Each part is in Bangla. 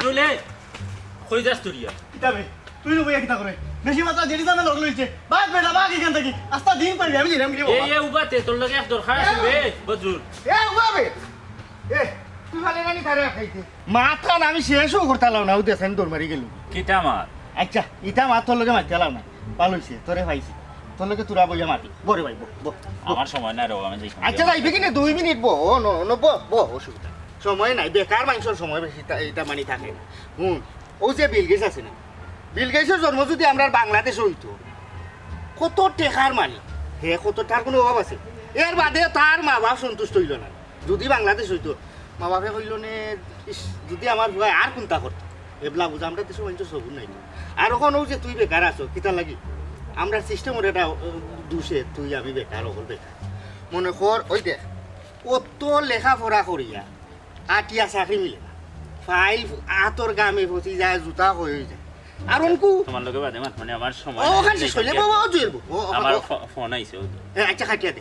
বদরুলে কই যাস তুই রিয়া কিতাবে তুই নো বইয়া কিতা করে বেশি মাত্রা জেডি জানা লগ লইছে বাদ বেটা বাদ এখান থেকে আস্তা দিন পারবি আমি জিরাম গিয়ে এই উবাতে তোর লাগে এক দরকার আছে বে বদরুল এ উবাবে এ তুই ভালে রানি তারে খাইতে মাথা আমি শেষও করতালাম না ও দেখান দৌড় মারি গেল কিটা মার আচ্ছা ইটা মাত তোর লগে মারতালাম না পালইছে তোরে পাইছি তোর লগে তুরা বইয়া মাটি বরে ভাই বো আমার সময় নাই রে আমি যাই আচ্ছা যাইবে কিনে 2 মিনিট বো নো বো অসুবিধা সময় নাই বেকার মানুষের সময় বেশি এটা মানি থাকে না ও যে বিল গেটস আছে না বিল গেটসের জন্ম যদি আমরা বাংলাদেশ হইতো কত টেকার মালিক হে কত টাকার কোনো অভাব আছে এর বাদে তার মা বাপ সন্তুষ্ট হইল না যদি বাংলাদেশ হইতো মা বাপে কইল নে যদি আমার ভয় আর কোনটা করতো এবলা বুঝা আমরা দেশে মানুষ সবুর নাই আর ওখানে যে তুই বেকার আছো কিতা লাগি আমরা সিস্টেমের এটা দুষে তুই আমি বেকার হল বেকার মনে কর ওই দেখ কত লেখাপড়া করিয়া আটিয়া চাকরি মিলে না ফাইল আতর গামে ফসি যায় জুতা হয়ে যায় আর অনকু তোমার লগে বাদে মাত মানে আমার সময় ও খান শেষ হইলে বাবা ও জুয়েলবো আমার ফোন আইছে আচ্ছা খাটিয়া দে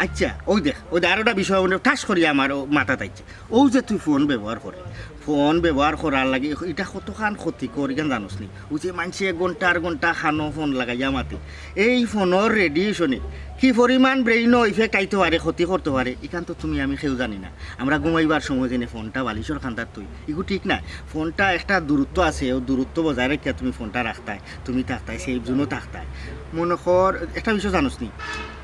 আচ্ছা ওই দেখ আরোটা বিষয় ঠাস করি আমার মাথা তাইছে ও যে তুই ফোন ব্যবহার করার লাগে এটা কতখান ক্ষতিকর কেন জানোস নি ও যে মানুষে ঘন্টা খানো ফোন লাগাইয়া মাতে এই ফোনের রেডিয়েশনে কি পরিমাণ ব্রেইন ইফেক্ট আইতে পারে ক্ষতি করতে পারে এখান তো তুমি আমি কেউ জানি না আমরা ঘুমাইবার সময় জেনে ফোনটা বালিশর খান্দার তুই এগুলো ঠিক না ফোনটা একটা দূরত্ব আছে ও দূরত্ব বজায় রাখিয়া তুমি ফোনটা রাখতায় তুমি থাকতায় সেই জন্য থাকতায় মনে কর একটা বিষয় জানোস নি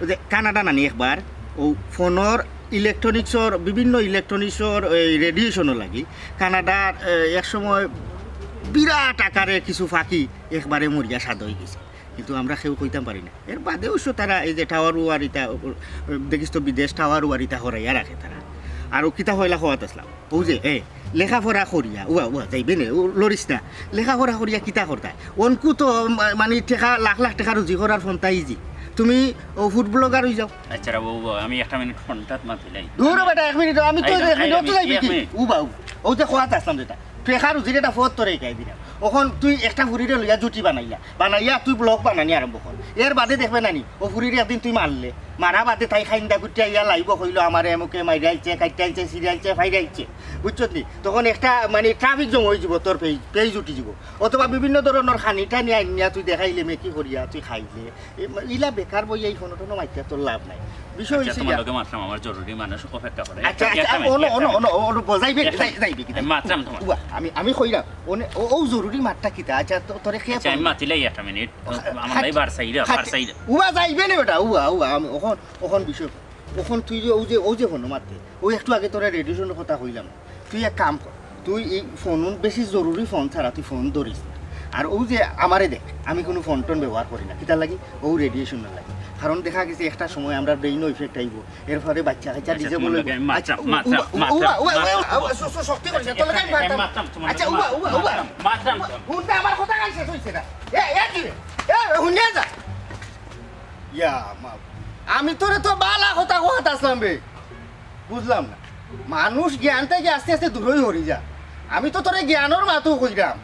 যে কানাডা নানি একবার ও ফোনের ইলেকট্রনিক্সর বিভিন্ন ইলেকট্রনিক্সর রেডিয়েশনও লাগি কানাডার এক সময় বিরাট আকারে কিছু ফাঁকি একবারে মরিয়া স্বাদ হয়ে গেছে কিন্তু আমরা কেউ কইতাম পারি না এর বাদেও তারা এই যে টাওয়ার ওয়ারিতা দেখিস তো বিদেশ টাওয়ার ওয়ারিতা হরাইয়া রাখে তারা আর কিতা হইলা হওয়াত আসলাম ও যে লেখাপড়া করিয়া যাইবে নে লরিস না লেখাপড়া করিয়া কিতা করতায় অনকু তো মানে টেকা লাখ টাকা রুজি করার ফোনটা ইজি তুমি ফুড ব্লগার হয়ে যাও আচ্ছা বাবু আমি একটা মিনিট ফোনটা মাতিলাই দূর বেটা 1 মিনিট আমি তো 1 মিনিট তো যাইবি কি ও যে খোয়াত আসলাম যেটা টেকা রুজির এটা ফোর তোরে গাই দিলাম ওখন তুই একটা ফুরিরে লইয়া জুটি বানাইয়া তুই ব্লগ বানানি আরম্ভ কর এর বাদে দেখবে নানি ও ফুরিরে একদিন তুই মারলে মারা বাদে তাই খাইন্দা কুটিয়া ইয়া লাইব কইলো আমার এমকে মাইরাইছে কাইটাইছে সিরিয়ালছে ফাইরাইছে বুঝছত নি তখন একটা মানে ট্রাফিক জম হয়ে যাব তোর পেজ উঠি যাব অথবা বিভিন্ন ধরনের খানিটা নিয়া তুই দেখাইলে মেকি করিয়া তুই খাইলে ইলা বেকার বই এই ফোনটো মাইতিয়া তোর লাভ নাই বিষয় হইছে তোমার লগে মাত্রাম আমার জরুরি মানুষ অপেক্ষা করে আচ্ছা ওনো বজাইবে যাইবে কি মাত্রাম তোমার আমি কইরা ও জরুরি মাত্রা কিতা আচ্ছা তোরে কে আমি মাতিলাই একটা মিনিট আমার লাই বারসাইরা উবা যাইবে না বেটা উবা আমি ওখন বিষয় ওখন তুই যে ও যে ফোন মারতে ও একটু আগে তোরা রেডিয়েশনের কথা কইলাম তুই এক কাম কর তুই এই ফোন বেশি জরুরি ফোন ছাড়া তুই ফোন ধরিস আর ও যে আমারে দেখ আমি কোনো ফোন টোন ব্যবহার করি না কিতা লাগি ও রেডিয়েশনের লাগে কারণ দেখা গেছে একটা সময় আমরা ব্রেইনও ইফেক্ট আইব এর ফলে বাচ্চা কাচ্চা ডিজে বলে আচ্ছা শক্তি করিস তোর লাগে আমি মারতাম আচ্ছা মারতাম হুনটা আমার কথা কাল শেষ হইছে না কি হুনিয়া যা ইয়া আমি তোরে তো বালা কথা কথা আসলাম বে বুঝলাম না মানুষ জ্ঞান থেকে আস্তে আস্তে দূরই হরি যা আমি তো তোরে জ্ঞানের মাতো কইরাম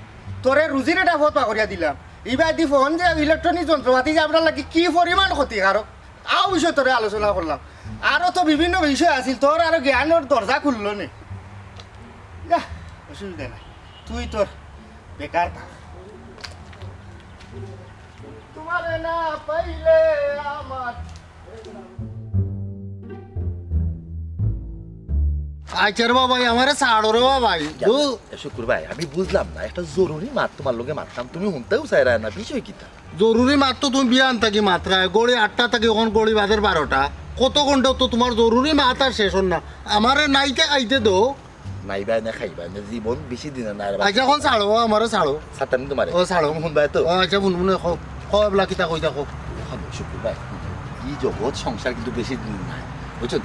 তোরে রুজির এটা ফত করিয়া দিলাম এইবার দি ফোন যে ইলেকট্রনিক যন্ত্রপাতি যে আপনার লাগে কি পরিমাণ ক্ষতিকারক আও বিষয় তোরে আলোচনা করলাম আরও তো বিভিন্ন বিষয় আছিল তোর আরো জ্ঞানের দরজা খুললো নে অসুবিধা নাই তুই তোর বেকার থাক তোমার না পাইলে আমার আইচার বাবাই আমারে ছাড়ো রে বাবাই শুকুর ভাই আমি বুঝলাম না একটা জরুরি মাত তোমার লগে মারতাম তুমি হুনতেও চাইরা না বিষয় কিতা জরুরি মাত তো তুমি বিয়ান থাকি মাত্রায় গড়ি 8টা থেকে ওখান গড়ি বাজার 12টা কত ঘন্টা তো তোমার জরুরি মাত আর শেষ না আমারে নাইতে আইতে দো নাই ভাই না খাইবা না জীবন বেশি দিন না আচ্ছা এখন ছাড়ো আমারে ছাড়ো সাতানি তোমার ও ছাড়ো হুন ভাই তো আচ্ছা বুনবুনে খবলা কিতা কই দেখো শুকুর ভাই এই জগৎ সংসার কিন্তু বেশি দিন নাই বুঝছো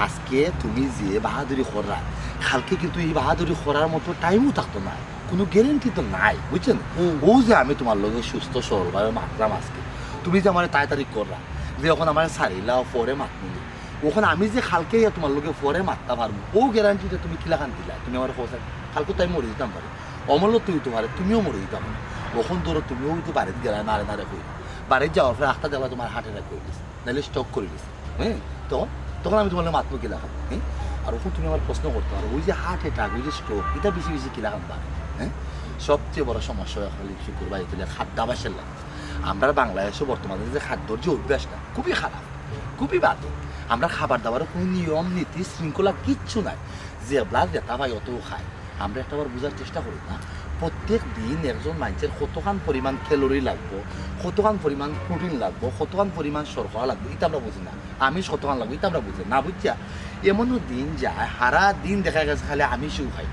আজকে তুমি যে বাহাদুরি করা কালকে কিন্তু এই বাহাদুরি করার মতো টাইমও থাকতো না কোনো গ্যারেন্টি তো নাই বুঝছেন ও যে আমি তোমার লগে সুস্থ সরলভাবে মারলাম আজকে তুমি যে আমার তাড়াতাড়ি করলা যে যখন আমার সারিলা পরে মাতনি ওখানে আমি যে কালকে তোমার লগে পরে মারতে পারবো ও গ্যারান্টিটা তুমি কিলাখান দিলা তুমি আমার হোসেন কালকে তাই মরে দিতাম পারে অমূল্য তুই তো পারে তুমিও মরে দিতাম না ওখান ধরো তুমিও তো বাড়িতে গেলা নাড়ে নাড়ে হইল বাড়িতে যাওয়ার পরে আস্তে যাওয়া তোমার হার্ট অ্যাটাক করে দিস নাহলে স্টক করে দিস হ্যাঁ তখন আমি তোমার মাতবো কিলাখান হ্যাঁ আর ওখানে তুমি আমার প্রশ্ন করতে পারো ওই যে হার্ট অ্যাটাক ওই যে স্ট্রোক এটা বেশি বেশি কিলা খান হ্যাঁ সবচেয়ে বড় সমস্যা খালি শুকুর ভাই তুলে খাদ্যাভ্যাসের লাগে আমরা বাংলাদেশে বর্তমানে যে খাদ্যর যে অভ্যাসটা খুবই খারাপ খুবই বাজে আমরা খাবার দাবারের কোনো নিয়ম নীতি শৃঙ্খলা কিচ্ছু নাই যে ব্লাড যেটা ভাই অত খায় আমরা একটাবার বোঝার চেষ্টা করি না প্রত্যেক দিন একজন মানুষের কতখান পরিমাণ ক্যালোরি লাগবো কতখান পরিমাণ প্রোটিন লাগবো কতখান পরিমাণ শর্করা লাগবে এটা আমরা বুঝি না আমিষ কতখান লাগবে এটা আমরা বুঝি না বুঝছা এমনও দিন যায় সারা দিন দেখা গেছে খালি আমিষও খাই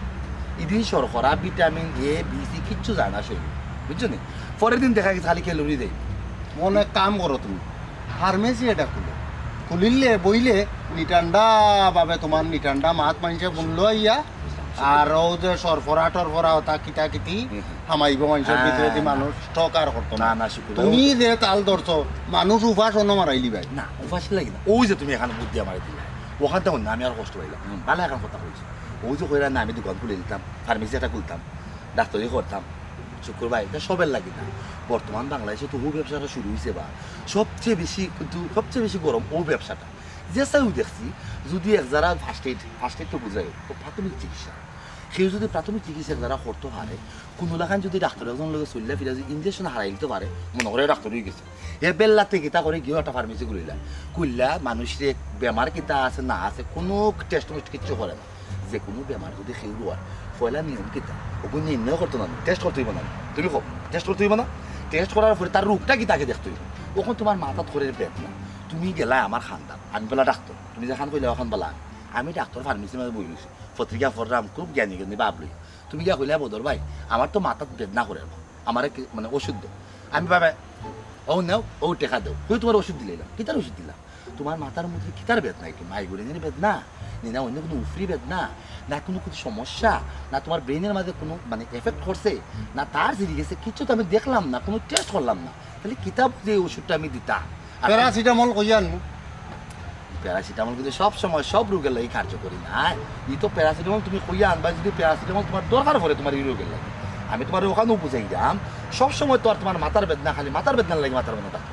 এদিন শর্করা ভিটামিন এ বি সি কিচ্ছু যায় না শরীর বুঝছো নি পরের দিন দেখা গেছে খালি ক্যালোরি দেয় মনে কাম করো তুমি ফার্মেসি এটা খুলিলে বইলে নিটান্ডা ভাবে তোমার নিটান্ডা মাছ মানুষে বুনলো ইয়া আর ও যে সরফরা টরফরা হতা কিতা কিতি হামাইব মানুষের ভিতরে যে মানুষ স্টক আর করতো না না না শুকুর তুমি যে তাল ধরছো মানুষ উপাস অন্য মারাইলি ভাই না উপাস লাগে না ওই যে তুমি এখানে বুদ্ধি আমার দিলে ওখান থেকে না আমি আর কষ্ট পাইলাম ভালো এখন কথা বলছি ওই যে কইরা না আমি দোকান খুলে দিতাম ফার্মেসি একটা খুলতাম ডাক্তারি করতাম শুকুর ভাই এটা সবের লাগে না বর্তমান বাংলাদেশে তো ও ব্যবসাটা শুরু হয়েছে বা সবচেয়ে বেশি গরম ও ব্যবসাটা যে চাইও দেখছি যদি এক যারা ফার্স্ট এইড তো বুঝাই তো প্রাথমিক চিকিৎসা কেউ যদি প্রাথমিক চিকিৎসা যারা করতে পারে কোনো লাখান যদি ডাক্তার একজন লোক চললে ফিরে যদি ইঞ্জেকশন হারাই দিতে পারে মনে করে ডাক্তার হয়ে গেছে এ বেল্লাতে কিতা করে গিয়েও একটা ফার্মেসি খুললা মানুষের বেমার কিতা আছে না আছে কোনো টেস্ট কিচ্ছু করে না যে কোনো বেমার যদি সেউ হয় পয়লা নিয়ম কিতা ওগুলো নির্ণয় করতো না টেস্ট করতে হইব না তুমি কো টেস্ট করতে হইব না টেস্ট করার পরে তার রোগটা কি তাকে দেখতে হইব ওখানে তোমার মাথা ধরে বেদনা তুমি গেলাই আমার খানদান আমি বলা ডাক্তার তুমি যেখান কইলে ওখান বলা আমি ডাক্তার ফার্মেসির মাঝে বই রয়েছি পত্রিকা পড়লাম খুব জ্ঞানী ভাবলি তুমি গিয়া কইলে বদর ভাই আমার তো মাথা বেদনা করে আমার মানে ওষুধ দাও আমি ভাবে ও নাও ও টেকা দাও তুই তোমার ওষুধ দিলাম কিতার ওষুধ দিলাম তোমার মাথার মধ্যে কিতার বেদনা কি মাইগ্রেনের বেদনা না অন্য কোনো উফরি বেদনা না কোনো সমস্যা না তোমার ব্রেনের মাঝে কোনো মানে এফেক্ট করছে না তার জিনিস গেছে কিছু তো আমি দেখলাম না কোনো টেস্ট করলাম না তাহলে কিতাব যে ওষুধটা আমি দিতাম প্যারাসিটামল কইয়ান প্যারাসিটামল কিন্তু সব সময় সব রোগের লাগে কার্যকরী না ই তো প্যারাসিটামল তুমি কইয়া আনবা যদি প্যারাসিটামল তোমার দরকার পড়ে তোমার এই রোগের লাগে আমি তোমার ওখানেও বুঝাই দিলাম সবসময় তো আর তোমার মাথার বেদনা খালি মাথার বেদনা লাগে মাথার বেদনা থাকে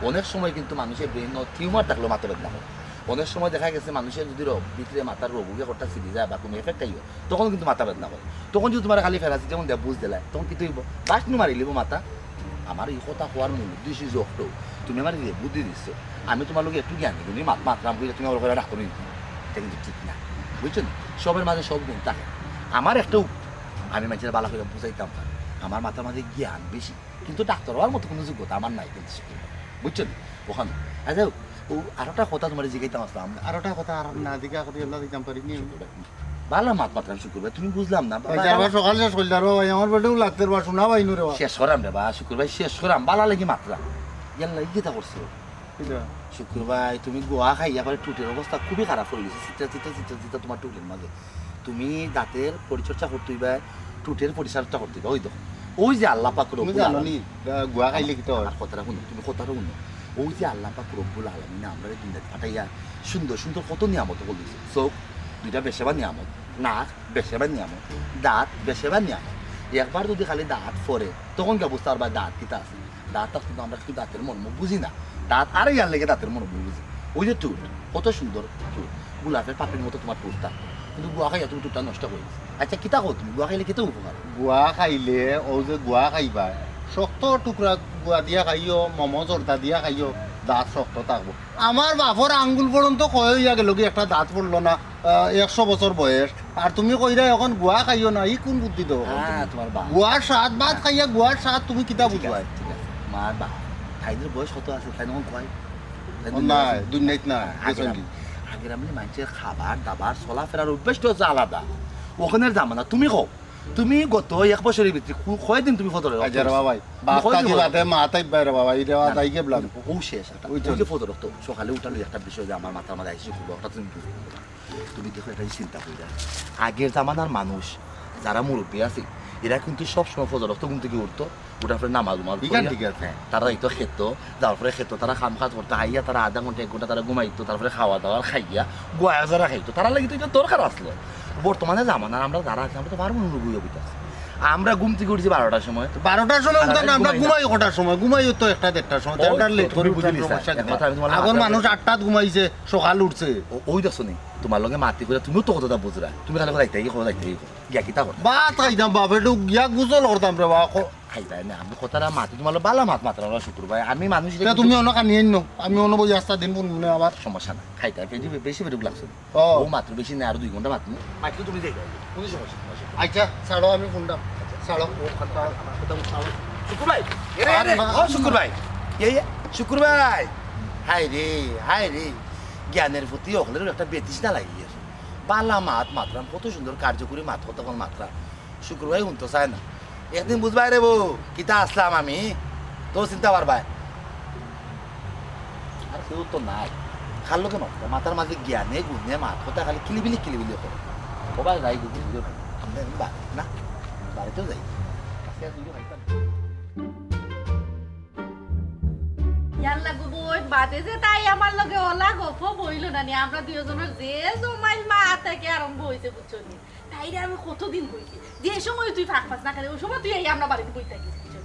অনেক সময় কিন্তু মানুষের ব্রেন টিউমার থাকলেও মাথা বেদনা হয় অনেক সময় দেখা গেছে মানুষের যদি ভিতরে মাথার রোগ একটা সিঁড়ি যায় বা কোনো এফেক্ট আইব তখন কিন্তু মাথা বেদনা হয় তখন যদি তোমার খালি প্যারাসিটামল দেয় বুঝ দিলাই তখন কিন্তু হইব বাস নি মারি লিব মাথা আমার এই কথা হওয়ার মূল উদ্দেশ্য জোকটো তুমি আমার বুদ্ধি দিচ্ছ আমি তোমার লোক একটু জ্ঞানী তুমি মাতলাম বুঝলে তুমি আমার ডাক্তার নিতে এটা কিন্তু ঠিক না বুঝছো না সবের মাঝে সব গুণ থাকে আমার একটা আমি মানুষের বালা করে বুঝাইতাম পারি আমার মাথার মাঝে জ্ঞান বেশি কিন্তু ডাক্তার হওয়ার মতো কোনো যোগ্যতা আমার নাই কিন্তু বুঝছো না ওখানে আচ্ছা ও আরো একটা কথা তোমার জিজ্ঞাইতাম আসলাম আর একটা কথা আর না দিকে কথা এগুলো দিতাম পারি নি ভালো মাতলাম শুক্রবার তুমি বুঝলাম না সকাল শেষ করলে আর ভাই আমার বেটেও লাগতে বা শোনা পাইনু রে শেষ করাম রে বা শুক্রবার শেষ করাম বালা লাগি মাত্রা ইয়াল্লা ইগিতা করছো শুক্রবার তুমি গোয়া খাইয়া পরে টুটের অবস্থা খুবই খারাপ হয়ে গেছে চিতা তোমার টুটের মাঝে তুমি দাঁতের পরিচর্যা করতে হইবা টুটের পরিচর্যা করতে হইবা ওই দেখো ওই যে আল্লাহ পাক তুমি জানো নি গোয়া খাইলে কি তো হয় কথাটা শুনো তুমি কথাটা শুনো ওই যে আল্লাহ পাক রব্বুল আলামিন আমরা দিনটা ফাটাইয়া সুন্দর সুন্দর কত নিয়ামত বলে দিয়েছে চোখ দুইটা বেশেবার নিয়ামত নাক বেশেবার নিয়ামত দাঁত বেশেবার নিয়ামত একবার যদি খালি দাঁত ফরে তখন কি অবস্থা আর বা দাঁত কিতা আছে দাঁত কিন্তু আমরা কিন্তু দাঁতের মর্ম বুঝি না দাঁত আরে ইয়ার লেগে দাঁতের মর্ম বুঝি ওই যে টুট কত সুন্দর টুট গোলাপের পাপড়ির মতো তোমার টুটটা কিন্তু গুয়া খাইয়া তুমি টুটটা নষ্ট করে দিচ্ছি আচ্ছা কিতা কো তুমি গুয়া খাইলে কেতে উপকার গুয়া খাইলে ও যে গুয়া খাইবা শক্ত টুকরা গুয়া দিয়া খাইও মমো জর্দা দিয়া খাইও দাঁত শক্ত থাকবো আমার বাপর আঙ্গুল পর্যন্ত কয়ে ইয়া গেল কি একটা দাঁত পড়লো না 100 বছর বয়স আর তুমি কইরা এখন গুয়া খাইও না ই কোন বুদ্ধি দাও হ্যাঁ তোমার বা গুয়ার স্বাদ ভাত খাইয়া গুয়ার স্বাদ তুমি কিতা বুঝবাই ঠিক আছে মার বা খাইদের বয়স কত আছে তাই নখন কয় নাই দুনিয়াত না আগের আমি মানুষের খাবার দাবার চলাফেরার অভ্যাসটা হচ্ছে আলাদা ওখানের জামানা তুমি কও তুমি গত 1 বছরের ভিতরে কয়দিন তুমি ফটো আজার বাবাই বাপটা কি বাতে মাথায় বাইরে বাবা এটা তাই কে বললাম ও শেষ ওই যে ফটো রাখতো সকালে উঠালে একটা বিষয় যে আমার মাথার মাঝে আইসি খুব হঠাৎ তুমি দেখো এটা চিন্তা করে আগের জামানার মানুষ যারা মুরব্বী আছে এরা কিন্তু সবসময় ফজর রক্ত ঘুম থেকে উঠতো ওটার পরে নামাজ উমাজ ঠিক আছে তারা যাইতো খেতো যাওয়ার পরে খেতো তারা খাম খাত করতো আইয়া তারা আধা ঘন্টা 1 ঘন্টা তারা ঘুমাইতো তারপরে খাওয়া দাওয়া খাইয়া গোয়া যারা খাইতো তারা লাগি তো এটা দরকার আসলো বর্তমানে জামানার আমরা যারা আছে আমরা তো পারবো না বুঝে বুঝতে আমরা ঘুম থেকে উঠছি 12টার সময় 12টার সময় উঠতাম না, আমরা ঘুমাই কটার সময়? ঘুমাইও তো 1-1:30টার সময়, ওই তো, লেট করে তুমি বুঝে নিছা। সমস্যা কি? কথা আমি তোমার আগর মাথায় মানুষ 8টাত ঘুমাইছে, সকাল উঠছে। ওই দেখছো নি তোমার লগে মাতি করে তুমিও তো কতটা বুঝরা, তুমি খালি যাইতে গিয়া কিতা করো ভাত খাইতাম বাপেটু গিয়া গুজল করতাম রে বা। খাইতাই না আমি কথাটা মাতি তোমার বালা মাত্রা শুকুর ভাই আমি মানুষ তুমি অন্য কানিয়ে নো, আমি অন্য বই রাস্তা দিন মনে আবার সমস্যা না খাইতে বেশি বেটুক লাগছে ও ও মাত্র বেশি না, আরো 2 ঘন্টা মাত্র মাত্র তুমি দেখো কোনো সমস্যা না। আচ্ছা ছাড়ো, আমি ফোনটা ছাড়ো। শুকুর ভাই ও শুকুর ভাই শুকুর ভাই হাই রে জ্ঞানের প্রতি অকলের একটা বেতৃষ্ণা লাগি গেছে। বালা মাত্রা কত সুন্দর কার্যকরী তখন মাত্রা শুকুর ভাই শুনতে চায় না। একদিন বুঝবাই রে বউ কিতা আসলাম আমি তো চিন্তা পারবাই আর কেউ তো নাই খাল লোকে মাথার মাঝে জ্ঞানে গুণে কথা খালি কিলিবিলি করে সবাই যাই গুলি না বাড়িতেও যাই ইয়াল্লা গো বই বাদে যে তাই আমার লগে ওলা গপ বইল না নি আমরা দুইজনের যে জমাইল মা থেকে আরম্ভ হইছে বুঝছো নি তাইরে আমি কতদিন কইছি যে সময় তুই ফাঁক ফাঁস না খালি ওই সময় তুই এই আমরা বাড়িতে বই থাকিস বুঝছো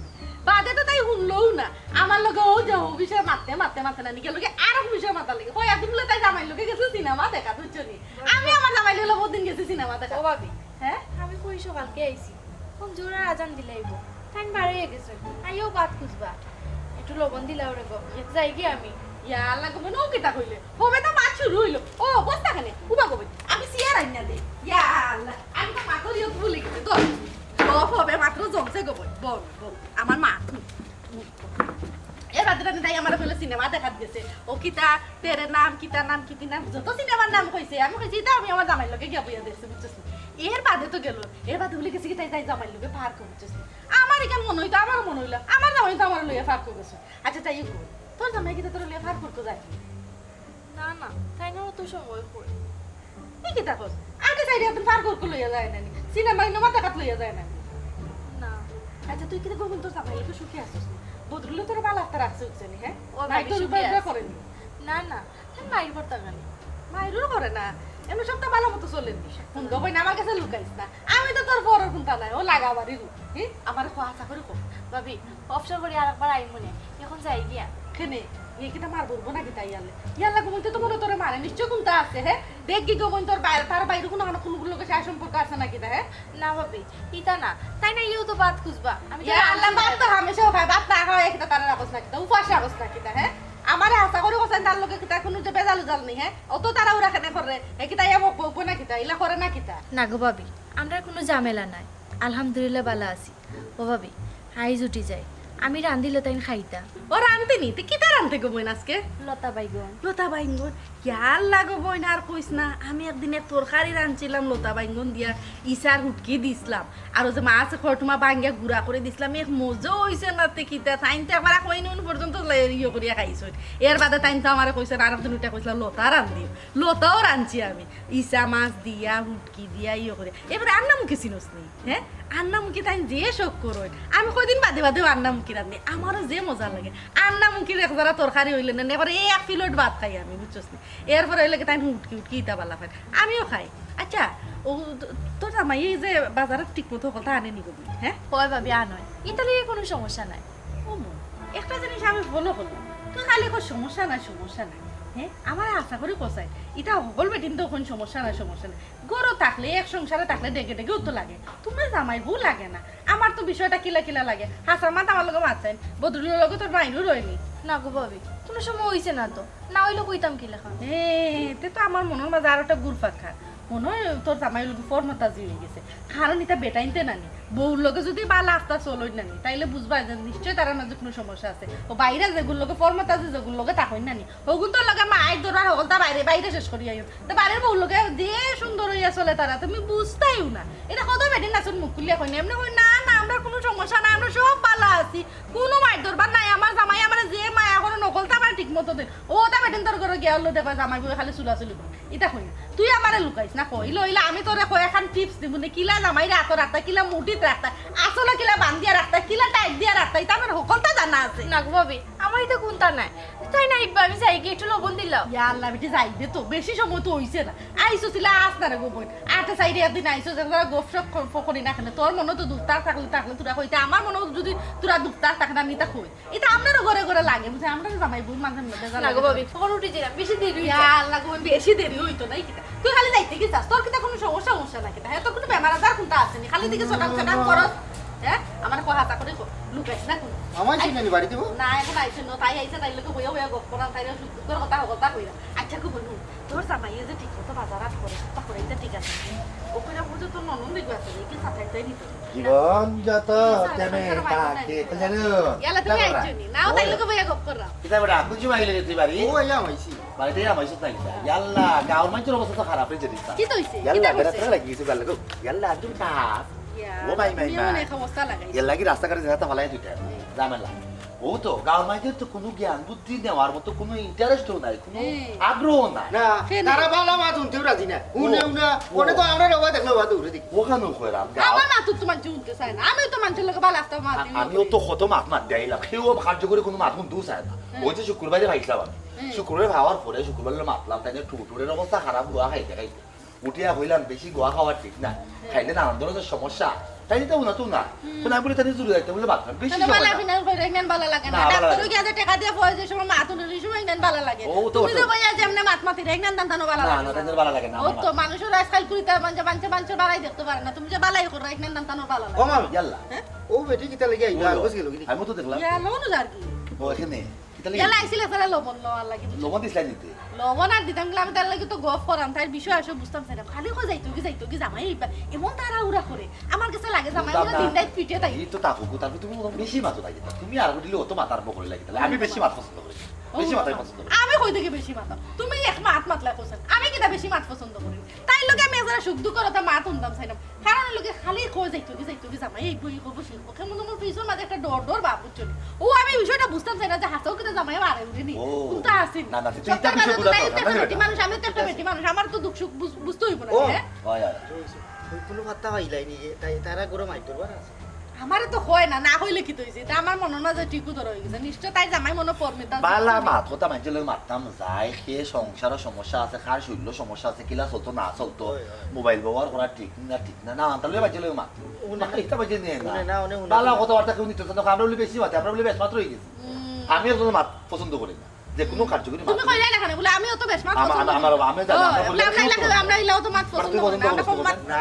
বাদে তো তাই শুনলও না আমার লগে ও যে ও বিষয় মারতে না নিকে লগে আরো বিষয় মাথা লাগে কই এতগুলো তাই জামাই লগে গেছে সিনেমা দেখা বুঝছো নি আমি আমার জামাই লগে বহুদিন গেছি সিনেমা দেখা ও ভাবি হ্যাঁ আমি কই সকালকে আইছি কোন জোরে আজান দিলাইব টাইম বাড়ে গেছে আইও বাত খুঁজবা একটু লবণ দিলাও রে গো যাই কি আমি ইয়াল্লা গো মনে ও কিতা কইলে হবে তো মাছ শুরু হইলো ও বস্তা খানে উবা গো আমি সিয়ার আইনা দে ইয়াল্লা আমি তো মাত্র দিও ভুলে গেছি তো হবে মাত্র জমছে গো বল আমার মা এবার দিন তাই আমার হলো সিনেমা দেখাত গেছে ও কিতা তেরে নাম কিতা নাম কিতি নাম যত সিনেমার নাম কইছে আমি কইছি তা আমি আমার জামাই লগে গিয়া বইয়া দেখছি বুঝছিস এর বাদে তো গেল এর বাদে বলে গেছি কি তাই জামাই লগে পার্ক বুঝছিস আমার এখান মনে হইতো আমার মনে হইলো আমার জামাই তো আমার লইয়া পার্ক গেছে আচ্ছা তাই কই তোর জামাই কিতা তোর লইয়া পার্ক করতে যায় না না তাই না তো সময় কই কি কিতা কস আগে সাইডে তুই পার্ক করতে লইয়া যায় না সিনেমা ইনোমা দেখাত লইয়া যায় না না আচ্ছা তুই কিতা করবি তোর জামাই লগে সুখী আছিস বদরুল তোর ভালো একটা রাখছে উঠছে নি হ্যাঁ ও নাই তোর সুখী উপায় আছে। করেনি না না তাই মাইর পড়তা গানি মাইরুর করে না এমনি সবটা ভালো মতো চলে নি ফোন গো না আমার কাছে লুকাইস না আমি তো তোর বড় কোনটা নাই ও লাগাবারই রু হ্যাঁ আমার খোয়া আশা করে কো ভাবি অবসর করে আরেকবার আই মনে এখন যাই গিয়া কেনে এই কিটা মার বলবো নাকি তাই ইয়াল্লা গোমতে তো মনে তোরে মারে নিশ্চয় কোনটা আছে হ্যাঁ দেখ কি গোমন তোর বাইরে তার বাইরে কোনো কোনো লোকের সাথে সম্পর্ক আছে নাকি তা হ্যাঁ না ভাবি ইতা না তাই না ইউ তো বাত খুঁজবা আমি তো ইয়াল্লা বাত তো হামেশা খায় বাত না খায় একটা তার রাখস নাকি তা উপাস রাখস নাকি তা হ্যাঁ আমারে আশা করে কোসেন তার লোকে কিতা কোনো যে বেজাল উজাল নেই হ্যাঁ অত তারা ওরা কেন করে এই কিতা ইয়া বকবো না কিতা ইলা করে না কিতা না গো ভাবি আমরা কোনো ঝামেলা নাই আলহামদুলিল্লাহ ভালো আছি ও ভাবি আইজ উঠি যাই আমি রান্ধিলে তাই খাইতা ও রানতে নি তুই কিতা রানতে গো বইন আজকে লতা বাইগন লতা বাইঙ্গন ইয়ার লাগো বইন আর কইস না আমি একদিনে তরকারি রাঁধছিলাম লতা বাইঙ্গন দিয়া ইসার হুটকি দিছিলাম আর যে মাছ খরটুমা বাঙ্গিয়া গুড়া করে দিছিলাম এক মজা হইছে না তে কিতা তাইনতে আমার কই নুন পর্যন্ত ইয়ে করিয়া খাইছো এর বাদে তাইন তো আমার কইছে আর একদিন উঠে কইছিলাম লতা রান্ধি লতাও রাঁধছি আমি ইসা মাছ দিয়া হুটকি দিয়া ইয়ে করে এবারে আন্না মুখে চিনোস নি হ্যাঁ আন্না মুখে তাই যে শোক করো আমি কয়দিন বাদে বাদেও আন্না মুখি রান্ধি আমারও যে মজা লাগে আন্না মুখির এক যারা তরকারি হইলে না এবারে এই 1 প্লেট ভাত খাই আমি বুঝছস নি এরপরে হইলে তাই উটকি ইটা বালা খাই আমিও খাই আচ্ছা ও তোর জামাই এই যে বাজারে ঠিক মতো কথা আনে নি গবি হ্যাঁ হয় ভাবি আনয় ইতালি কোনো সমস্যা নাই ও একটা জিনিস আমি বলো হলো তুই খালি কোনো সমস্যা নাই হ্যাঁ আমার আশা করি কোসাই এটা সকল বেটিন তো কোনো সমস্যা নাই গরু থাকলে এক সংসারে থাকলে ডেকে ডেকে উত্তর লাগে তোমার জামাই বউ লাগে না আমার তো বিষয়টা কিলা লাগে হাসার মাত আমার লগে মারছেন বদরুলের লগে তোর বাইরও রয়নি না গো ভাবি কোনো সময় হইছে না তো না হইলে কইতাম কি লেখা তে তো আমার মনের মাঝে আর একটা গুরফাক খা মনে হয় তোর জামাই লোক ফর্মতাজি হয়ে গেছে কারণ এটা বেটাইনতে নানি বউর লোকে যদি বালা আস্তা চলই নানি তাইলে বুঝবা যে নিশ্চয় তার মাঝে কোনো সমস্যা আছে ও বাইরে যেগুলো লোকে ফর্মতাজি যেগুলো লোকে তাকই নানি ওগুন তোর লগে মায়ের দৌড়ার হল তা বাইরে শেষ করি আইও তো বাইরের বউর লোকে যে সুন্দর হইয়া চলে তারা তুমি বুঝতেইও না এটা কত বেটিন নাচুন মুখ খুলিয়া কই না এমনি কই না আমরা কোনো সমস্যা নাই আমরা সব ভালো আছি কোনো মায়ের দরবার নাই আমার জামাই আমার যে মায়া করে নকল তা আমার ঠিক মতো দেন ও তা বেটিন তোর ঘরে গিয়া হলো দেখো জামাই বই খালি চুলাচুলি করে এটা কই না তুই আমারে লুকাইস না কইলো ইলা আমি তোরে কই এখন টিপস দিব না কিলা জামাই রাত রাখতা কিলা মুঠিত রাখতা আসলে কিলা বান্ধিয়া রাখতা কিলা টাইট দিয়া রাখতা এটা আমার সকলটা জানা আছে না গো ভাবি আমার এটা কোনটা নাই তাই না ইব্বা আমি চাই কি একটু লবণ দিলাম ইয়া আল্লাহ বেটি যাইবে তো বেশি সময় তো হইছে না আইসো ছিল আস না রে গো বোন আটা সাইডে একদিন আইসো যারা গোফসপ করি না কেন তোর মনে তো দুঃখতার থাকলে তোরা কইতে আমার মনে যদি তোরা দুঃখতার থাকে না নিতা কই এটা আমরারও ঘরে ঘরে লাগে বুঝে আমরা জামাই বোন মাঝে মধ্যে না গো ভাবি ফোন উঠে দিলাম বেশি দেরি হইছে ইয়া আল্লাহ গো বেশি দেরি হইতো না কিটা তুই খালি যাইতে কি চাস তোর কিটা কোনো সমস্যা না কিটা হ্যাঁ তোর কোনো বেমার আজার কোনটা আছে নি খালি দিকে সকাল সকাল করস হ্যাঁ আমার কথা করে লুকাইছ না কোন আমার চিনি বাড়ি দিব না এখন আইছে ন তাই আইছে তাই লোকে বইয়া বইয়া গপ করান তাই সুন্দর কথা কইরা আচ্ছা কো বলু তোর জামাইয়ে যে ঠিক মতো বাজারাত করে তা করে এটা ঠিক আছে ও কইরা বুঝো তোর ননন দেখবে আছে কি সাথাই তাই নিত জীবন যত তেমে তাকে জানো ইয়ালা তুমি আইছো নি নাও তাই লোকে বইয়া গপ করা কিতা বড় কুচু মাইলে তুই বাড়ি ও আইয়া হইছি বাড়িতে আমাইছ তাই ইয়াল্লা গাওর মানুষের অবস্থা তো খারাপ হয়ে যেতিস কি তইছে ইয়াল্লা বেটা লাগিছে ভালো গো ইয়াল্লা তুমি কাজ ও ভাই ভাই তুমি অনেক সমস্যা লাগাই ইয়াল্লা কি রাস্তাঘাটে যেতে ভালাই দুইটা জামেলা ও তো গাওর মানুষের তো কোনো জ্ঞান বুদ্ধি নেওয়ার মতো কোনো ইন্টারেস্টও নাই কোনো আগ্রহ নাই না তারা ভালো মাত উনতেও রাজি না উনে তো আমরা রবা দেখলো বাদ উড়ে দিই ওখানে কইরাম আমার না তো তোমার চুনতে চাই না আমি তো মানুষের লোকে ভালো আসতে মাতি আমিও তো কত মাত দেইলাম কেউ কার্য করে কোনো মাত দু চায় না ওই যে শুক্রবারে ভাইছিলাম আমি শুক্রবারে ভাবার পরে শুক্রবারে মাতলাম তাই টুটুরের অবস্থা খারাপ গোয়া খাইতে উঠিয়া হইলাম বেশি গোয়া খাওয়ার ঠিক না খাইলে নানান ধরনের সমস্যা তাই তো না তো না আমি বলে তাই জুড়ে যাইতে বলে বাতলাম বেশি ভালো বিনা প্রেগন্যান্ট ভালো লাগে না ডাক্তারও কি আজ টাকা দিয়ে ফয় যে সময় মাতুনের সময় ইন্ডিয়ান ভালো লাগে তুমি তো ভাইয়া যেমনে মাতি প্রেগন্যান্ট দান্তানো ভালো লাগে না তাদের ভালো লাগে না ও তো মানুষের আজকাল করিতে বাঞ্চে বাড়াই দেখতে পারে না তুমি যে বালাই করো প্রেগন্যান্ট দান্তানো ভালো লাগে ও মামি ইয়াল্লা ও বেটি কিতা লাগি আইবা বস গেল কি আমি তো দেখলাম ইয়া লোন যার কি ও এখানে কিতা লাগি ইয়ালা আইছিল তারা লবণ লওয়ার লাগে লবণ দিছলাই নিতে লবণ আর দিতাম গেলে আমি তার লাগে তো গপ করাম তার বিষয় আসে বুঝতাম চাই না খালি কই যাইতো কি জামাই এমন তারা উড়া করে আমার কাছে লাগে জামাই ওরা দিন রাত পিটে তাই এই তো তাকুকু তারপর তুমি বেশি মাছ তাই তুমি আর দিলে অত মাথার বকরে লাগি তাহলে আমি বেশি মাছ পছন্দ করি বেশি মাথায় পছন্দ করি আমি কই থেকে বেশি মাথা তুমি এক মাতলা কোছেন আমি কিটা বেশি মাত পছন্দ করি তাই লগে আমি যারা সুখ দুঃখ কথা মাত উনতাম চাইলাম কারণ লগে খালি কই যাইতো কি জামাই এই বই করব সেই কেমন আমার পিছন মাঝে একটা ডর বাবু চলি ও আমি বিষয়টা বুঝতাম চাই না যে হাসাও কিটা জামাই মারে উনি কোনটা আছে না তুই এটা বিষয় বুঝা তো মানুষ আমি তো একটা বেটি মানুষ আমার তো দুঃখ সুখ বুঝতে হইব না হ্যাঁ হয় কোনো পাত্তা পাইলাই নি তাই তারা গরম আইতো বারা আমারে তো হয় না হইলে কি তৈছে এটা আমার মনের মাঝে ঠিকও ধরে হয়ে গেছে নিশ্চয় তাই জামাই মনে পড়বে বালা মাত কথা মানছে লই মারতাম যায় খেয়ে সংসারের সমস্যা আছে খার শৈল্য সমস্যা আছে কিলা চলতো না চলতো মোবাইল ব্যবহার করা ঠিক না না তাহলে বাজে লই মাত এটা বাজে নিয়ে না বালা কথাবার্তা কেউ নিতে তো আমরা বলি বেশি মাতে আমরা বলি বেশ মাত্র হয়ে গেছি আমি একজন মাত পছন্দ করি না যে কোনো কার্যকরী মাত তুমি কইলাই না কেন বলে আমিও তো বেশ মাত পছন্দ আমার আমি জানি আমরা ইলাও তো মাত পছন্দ করি না আমরা কম মাত না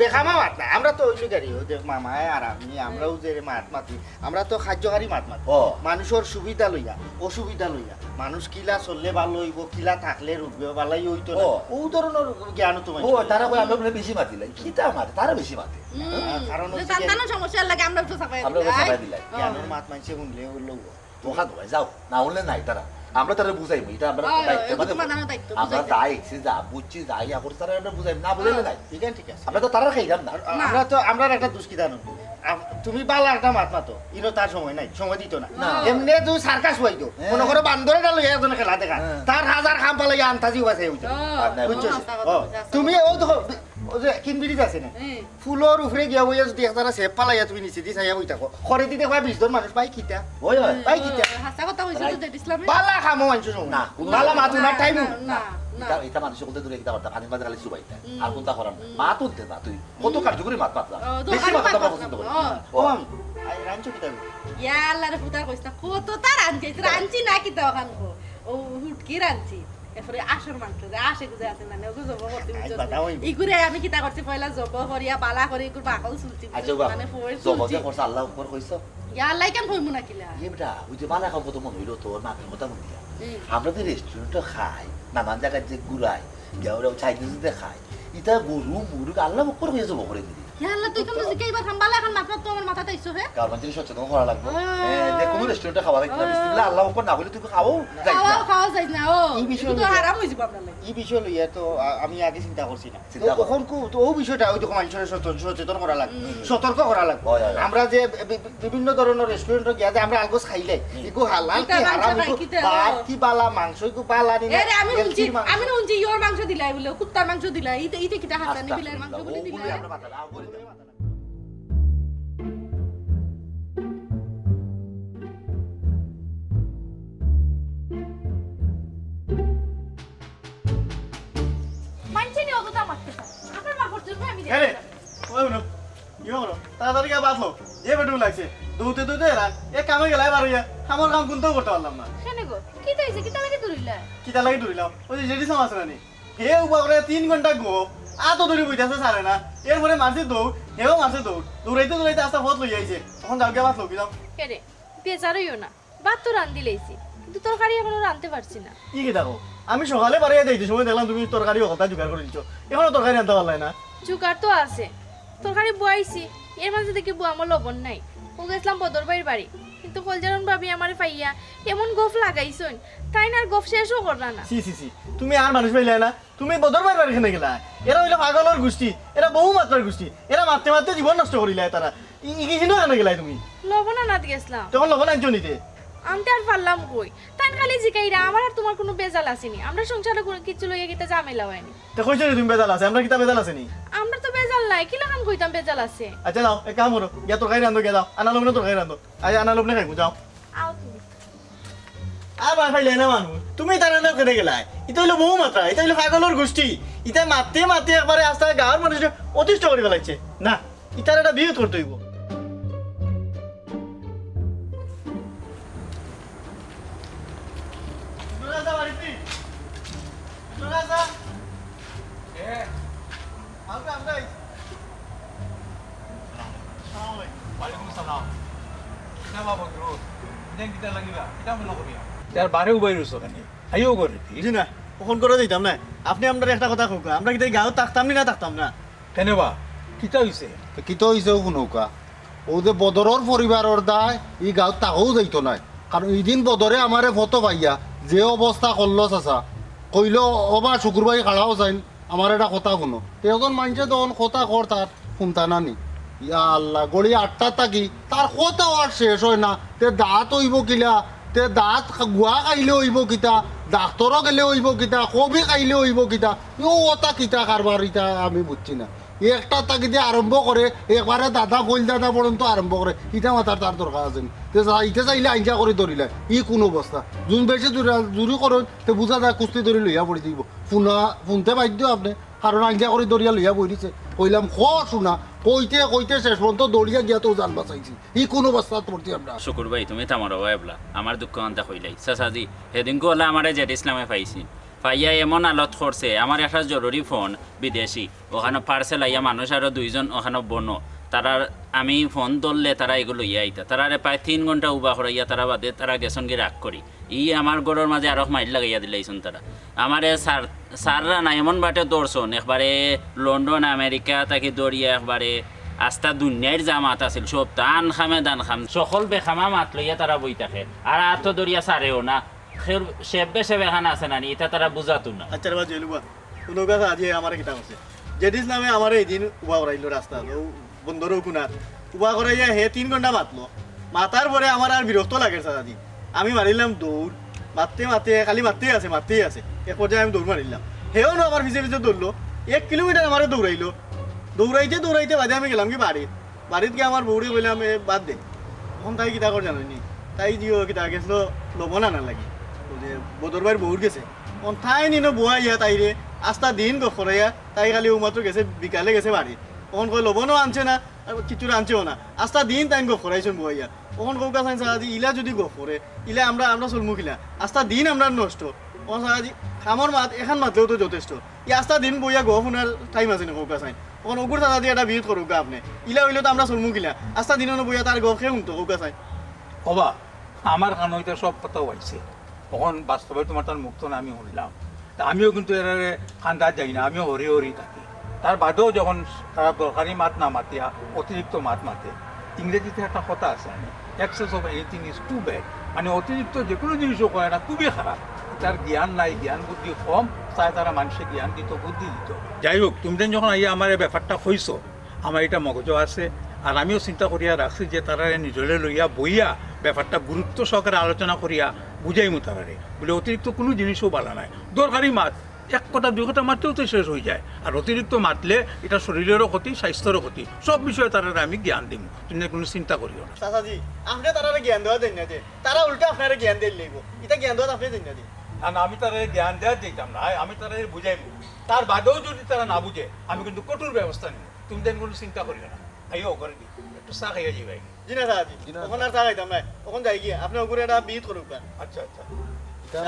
দেখা মাত না আমরা তো ওই গাড়ি ও যে মামায় আর আমি আমরাও যে মাতি আমরা তো খাদ্যকারী মাত মানুষের সুবিধা লইয়া অসুবিধা লইয়া মানুষ কিলা চললে ভালো হইব কিলা থাকলে রুখবে ভালাই হইতো না ও ধরনের জ্ঞান তোমার ও তারা কই আমরা বলে বেশি মাতিলাই কিটা মাতে তারা বেশি মাতে কারণ সন্তানের সমস্যা লাগে আমরা তো সাফাই দিলাই জ্ঞানের মাত মানছে শুনলে হলো ওখান হয় যাও না হলে নাই তারা আমরা তারা বুঝাইবো এটা আমরা আমরা দায়িত্ব যা বুঝছি যাই এখন তারা আমরা বুঝাইব না বুঝাইলে নাই ঠিক আছে আমরা তো তারা খাইলাম না আমরা একটা দুষ্কিতা নই তুমি বালা একটা মাত মাতো ইনো তার সময় নাই সময় দিত না এমনি তুই সার্কাস হইতো মনে করো বান্দরে লইয়া একজন খেলা দেখা তার হাজার খাম পালাই আন্তাজি আছে বুঝছো তুমি ও দেখো ও যে কিনবিড়ি আছে না ফুলের উপরে গিয়া বইয়া যদি একটা সেপ পালাইয়া তুমি নিচে দি চাইয়া বই থাকো খরে দিতে কয় 20 জন মানুষ পাই কিতা ওই হয় পাই কিতা হাসা কথা হইছে তো ইসলামে বালা খামো মানুষ না বালা মাতু না টাইম না এটা মানুষের বলতে দূরে কিতা পারতা পানির মাঝে খালি সুবাইতা আর কোনটা করার মা তুলতে না তুই কত কার্যকরী মাত মাতলা বেশি মাত কথা পছন্দ করি ও আমি রাঞ্চো কিতা ইয়া আল্লাহর ফুটার কইছ না কত তার রাঞ্চি না কিতা ওখান ও হুটকি রাঞ্চি এরপরে আশর মাংস আসে গুজে আছে না ওগো জব করতে ইগুরে আমি কিতা করছি পয়লা জব করিয়া বালা করে ইগুর বাকল চুলছি মানে ফোর চুলছি করছ আল্লাহ উপর কইছো ইয়া আল্লাহ কেন কইমু না কিলা এটা ওই যে বালা খাও কত মন হইলো তোর মাকের কথা মন দিয়া আমরা যে রেস্টুরেন্টে খাই নানান জায়গায় যে ঘুরাই গেওরাও চাইনিজে খাই এটা গরু মুরগ আল্লাহ উপর হয়ে যাবো করে দিদি ইয়া আল্লাহ তুই কেমন শিখাই বার খামবালা এখন মাত্র তো আমার মাথাতে আইছো হে কারণ জিনিস সচেতন করা লাগবে যে কোন রেস্টুরেন্টে খাওয়া লাগবে বিসমিল্লাহ আল্লাহ উপর না বলে তুই খাও খাওয়া যাই না ও এই বিষয় তো হারাম হইছে আপনার লাগে এই বিষয় লইয়া তো আমি আগে চিন্তা করছি না তখন তো ও বিষয়টা ওই দেখো মানুষের সচেতন করা লাগবে সতর্ক করা লাগবে আমরা যে বিভিন্ন ধরনের রেস্টুরেন্টে গিয়া যে আমরা আলগোস খাইলে ইগো হালাল কি হারাম ভাত কি বালা মাংস কি বালা নি না আমি শুনছি ইওর মাংস দিলাই বলে কুত্তার মাংস দিলাই ইতে কিটা হাসানি বিলার মাংস বলে দিলাই আমরা মাথা লাও করে দেব কথা মারতে চান আপনার বাপর জন্য আমি হ্যাঁ রে ওই শুনো কি করো তাড়াতাড়ি গিয়ে বাঁচলো যে বেটুক লাগছে দৌড়তে দৌড়তে এরা এ কামে গেলাই বার হইয়া আমার কাম কোনটাও করতে পারলাম না কেন গো কি তাইছে কি তালাকে ধরিলা কিতা লাগি ধরিলাম ওই যে জেডি সমাজ না নি হে উপা করে 3 ঘন্টা গো আতো ধরে বইতাছে সারে না এরপরে মারছে দৌড় হেও মারছে দৌড় দৌড়াইতে দৌড়াইতে আস্তা ফত লই আইছে তখন যাও গিয়ে বাঁচলো কি যাও কে রে বেচার হইও না ভাত তো রান্ধি লইছি কিন্তু তরকারি এখনো রাঁধতে পারছি না কি কি দেখো আমি সকালে বাড়িয়ে যাইতে সময় দেখলাম তুমি তরকারি কথা জোগাড় করে দিচ্ছ এখনো তরকারি আনতে পারলাই না জুগার তো আছে তরকারি বয়াইছি এর মাঝে দেখি বুয়া আমার লবণ নাই ও গেছিলাম বদরবাইর বাড়ি কিন্তু কলজারন ভাবি আমারে পাইয়া এমন গফ লাগাইছন তাই না আর গফ শেষও করলা না সি সি সি তুমি আর মানুষ পাইলে না তুমি বদরবার বাড়ি খেনে গেলা এরা হইলো পাগলের গোষ্ঠী এরা বহু মাত্রার গোষ্ঠী এরা মারতে মারতে জীবন নষ্ট করিলা তারা ইকিনো কেন গেলাই তুমি লবণ আনাত গেছিলাম তখন লবণ আনছো নিতে আনতে আর পারলাম কই তাই খালি জিকাইরা আমার আর তোমার কোনো বেজাল আসেনি আমরা সংসারে কোনো কিছু লইয়া গিয়ে ঝামেলা হয়নি তো কইছো তুমি বেজাল আছে আমরা কিতা বেজাল আছে নি আমরা তো বেজাল নাই কি লাগান কইতাম বেজাল আছে আচ্ছা যাও এক কাম করো গিয়া তরকারি রান্ধো গিয়া যাও আনা লবণ তরকারি রান্ধো আজ আনা লবণ খাইবো যাও আও তুমি আর বার পাইলে না মানুষ তুমি তারা না কেটে গেলাই এটা হইলো বহু মাত্রা এটা হইলো পাগলের গোষ্ঠী এটা মারতে মারতে একবারে আস্তে গাঁৱৰ মানুষ অতিষ্ঠ করে ফেলাইছে না ইটার একটা বিয়ে করতে হইব তার বারে উবাই রইছো কেন আইও করে বুঝি না কখন করে দিতাম না আপনি আমরা একটা কথা কোকা আমরা কি গাঁৱত থাকতাম না থাকতাম না কেনেবা কিতা হইছে কি তো হয়েছে শুনৌকা ও যে বদরের পরিবারের দায় ই গাঁৱত তাকেও যাইতো নাই কারণ ইদিন বদরে আমারে ফটো পাইয়া যে অবস্থা করল চাচা কইল অবা শুক্রবারই খাড়াও যাইন আমার একটা কথা শুনো এখন মানুষে তখন কথা কর তার শুনতা না নি ইয়া আল্লাহ গড়ি 8টা থাকি তার কথাও আর শেষ হয় না তে দাঁত হইব কিলা তে দাঁত গুয়া খাইলে হইব কিতা ডাক্তরও গেলে হইব কিতা কবি খাইলে হইব কিতা ও ওটা কিতা কারবার ইটা আমি বুঝছি না একটা তাকে দিয়ে আরম্ভ করে একবারে দাদা বল দাদা পর্যন্ত আরম্ভ করে ইটা মাথার তার দরকার আছে ইটা চাইলে আইনজা করে ধরিলে ই কোন অবস্থা যোন বেশি জুরি করেন তে বুঝা যায় কুস্তি ধরি লইয়া পড়ি থাকিব শুনতে বাধ্য আপনি কারণ আইনজা করে দরিয়া লইয়া বই দিছে কইলাম শোনা কইতে কইতে শেষ পর্যন্ত দৌড়িয়া গিয়া তো জান বাঁচাইছি ই কোন অবস্থা পড়ছি আমরা শুকুর ভাই তুমি তামার এবলা আমার দুঃখ আনতে হইলাই চাচাজি সেদিন কলে আমার জেড ইসলামে পাইছি পাইয়া এমন আলত করছে আমার একটা জরুরি ফোন বিদেশি ওখানে পার্সেল আইয়া মানুষ আরো 2জন ওখানে বনো তারা আমি ফোন ধরলে তারা এগুলো ইয়ে আইতা তারা প্রায় 3 ঘন্টা উবা করাইয়া তারা বাদে তারা গেছন গিয়ে রাগ করি আমার গড়ের মাঝে আরো মাইল লাগাইয়া দিলাইছন তারা আমারে সাররা না এমন বাটে দৌড়ছন একবারে লন্ডন আমেরিকা তাকে দৌড়িয়া একবারে আস্তা দুনিয়ার জামাত আছিল সব দান খাম সকল বেখামা মাত লইয়া তারা বই থাকে আর আত দরিয়া সারেও না সেবে সেবে খানা আছে না এটা তারা বুঝাতো না আচ্ছা রে বাজে লুবা কোনো কথা আজি আমার কিতাব আছে জেডিস নামে আমার এইদিন উবা করাইলো রাস্তা বন্ধরও কুনার উবা করাইয়া হে 3 ঘন্টা মাতলো মাতার পরে আমার আর বিরক্ত লাগে দাদি আমি মারিলাম দৌড় মারতে খালি মারতেই আছে এক পর্যায়ে আমি দৌড় মারিলাম হেও না আমার পিছে পিছে দৌড়লো 1 কিলোমিটার আমার দৌড়াইলো দৌড়াইতে বাদে আমি গেলাম কি বাড়িত গিয়ে আমার বউরে বললাম বাদ দে তখন তাই কিতা করে জানি তাই দিও কিতা গেছিল লবণ আনা লাগি যে বদরবার বউর গেছে তাই নিনো বুয়া ইয়া তাইরে আস্তা দিন গফরাইয়া তাই খালি মাত্র গেছে বিকালে গেছে বাড়ি তখন কই লবণও আনছে না আর কিছু আনছেও না আস্তা দিন তাই গফরাইছেন বুয়া ইয়া তখন কৌকা চাইন সারাজি ইলা যদি গফরে ইলা আমরা চলমু কিলা আস্তা দিন আমরা নষ্ট তখন সারাজি খামর মাত এখন মাতলেও তো যথেষ্ট ই আস্তা দিন বইয়া গফ শোনার টাইম আছে না কৌকা চাইন তখন ওগুর সারাজি একটা বিরোধ করুক আপনি ইলা হইলে তো আমরা চলমু কিলা আস্তা দিনও বইয়া তার গফে শুনতো কৌকা চাইন কবা আমার কানইতে সব কথা হয়েছে তখন বাস্তবে তোমার তার মুক্ত না আমি শুনলাম তা আমিও কিন্তু এর খান্দার যাই না আমিও হরি থাকি তার বাদেও যখন তারা দরকারি মাত না মাতিয়া অতিরিক্ত মাত মাতে ইংরেজিতে একটা কথা আছে excess of anything is too bad মানে অতিরিক্ত যে কোনো জিনিসও করে না খুবই খারাপ তার জ্ঞান নাই জ্ঞান বুদ্ধি কম তাই তারা মানুষের জ্ঞান দিত বুদ্ধি দিত যাই হোক তুমি যখন আইয়া আমার এই ব্যাপারটা হইছ আমার এটা মগজ আছে আর আমিও চিন্তা করিয়া রাখছি যে তারা নিজলে লইয়া বইয়া ব্যাপারটা গুরুত্ব সহকারে আলোচনা করিয়া বুঝাইমু তারারে বলে অতিরিক্ত কোনো জিনিসও বালা নাই দরকারি মাত 1 কথা 2 কথা মারতেও তো শেষ হয়ে যায় আর অতিরিক্ত মাতলে এটা শরীরেরও ক্ষতি স্বাস্থ্যেরও ক্ষতি সব বিষয়ে তারারে আমি জ্ঞান দিব তুমি কোনো চিন্তা করিও না চাচাজি আপনি তারা জ্ঞান দেওয়া দেন না যে তারা উল্টা আপনারা জ্ঞান দিয়ে লাগবো এটা জ্ঞান দেওয়া আপনি দেন না কারণ আমি তারা জ্ঞান দেওয়ার যেতাম না, আমি তারা বুঝাইব। তার বাদেও যদি তারা না বুঝে আমি কিন্তু কঠোর ব্যবস্থা নিব, তুমি দেন কোনো চিন্তা করিও না। আইও করে দি একটু চা খাইয়া যাই। জি না সাহাজি, ওখানে আর চা খাইতাম না, ওখানে যাই গিয়ে আপনি ওগুলো একটা বিহিত করুক। আচ্ছা আচ্ছা,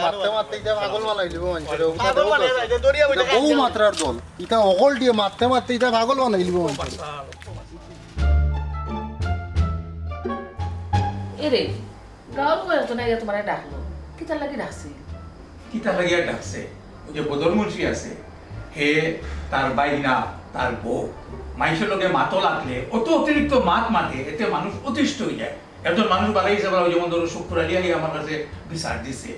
মারতে মারতে এটা পাগল বানাই দিব মানুষের। পাগল বানাই যায়, দরিয়া বইটা বহু মাত্রার দল এটা অকল দিয়ে মারতে মারতে এটা পাগল বানাই দিব মানুষের। এরে গাঁর কয়েকজন না তোমার ডাকলো, কিতা লাগি ডাকছে? কিতা লাগিয়া ডাকছে? ওই যে বদর মুন্সি আছে, হে তার বাইনা তার বউ মানুষের লোকে মাতো লাগলে অত অতিরিক্ত মাত মাতে, এতে মানুষ অতিষ্ঠ হয়ে যায়। একজন মানুষ বাড়াই যাবে, যেমন ধরো শুক্র আলিয়া আমার কাছে বিচার দিছে,